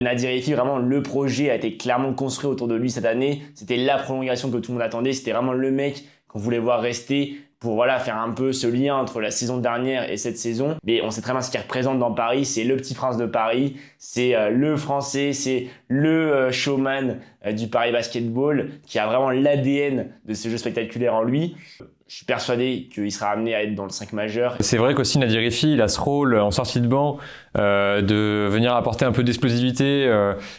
Nadir Effi, vraiment, le projet a été clairement construit autour de lui cette année. C'était la prolongation que tout le monde attendait. C'était vraiment le mec qu'on voulait voir rester pour voilà, faire un peu ce lien entre la saison dernière et cette saison. Mais on sait très bien ce qu'il représente dans Paris. C'est le petit prince de Paris. C'est le français. C'est le showman du Paris Basketball qui a vraiment l'ADN de ce jeu spectaculaire en lui. Je suis persuadé qu'il sera amené à être dans le 5 majeur. C'est vrai qu'aussi Nadir Effi, il a ce rôle en sortie de banc de venir apporter un peu d'explosivité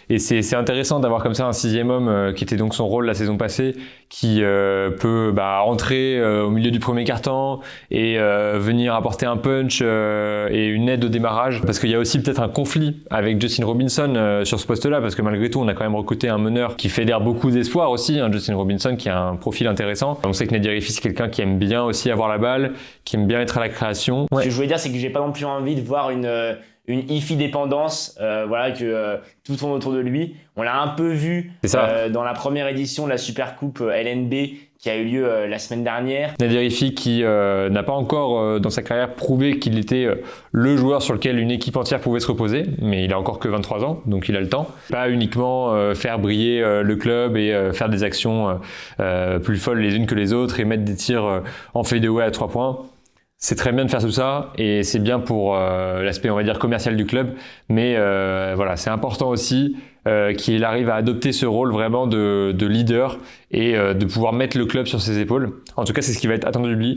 et c'est intéressant d'avoir comme ça un sixième homme qui était donc son rôle la saison passée, qui peut rentrer au milieu du premier quart-temps et venir apporter un punch et une aide au démarrage, parce qu'il y a aussi peut-être un conflit avec Justin Robinson sur ce poste-là, parce que malgré tout on a quand même recruté un meneur qui fédère beaucoup d'espoir aussi, Justin Robinson, qui a un profil intéressant. On sait que Nadir Effi, c'est quelqu'un qui aime bien aussi avoir la balle, qui aime bien être à la création. Ce que je voulais dire, c'est que j'ai pas non plus envie de voir une Effi dépendance, que tout tourne autour de lui. On l'a un peu vu dans la première édition de la Super Coupe LNB qui a eu lieu la semaine dernière. Nadir Effi qui n'a pas encore dans sa carrière prouvé qu'il était le joueur sur lequel une équipe entière pouvait se reposer, mais il a encore que 23 ans, donc il a le temps. Pas uniquement faire briller le club et faire des actions plus folles les unes que les autres et mettre des tirs en fadeaway à 3 points. C'est très bien de faire tout ça et c'est bien pour l'aspect, on va dire, commercial du club, mais voilà, c'est important aussi qu'il arrive à adopter ce rôle vraiment de leader et de pouvoir mettre le club sur ses épaules. En tout cas, c'est ce qui va être attendu de lui.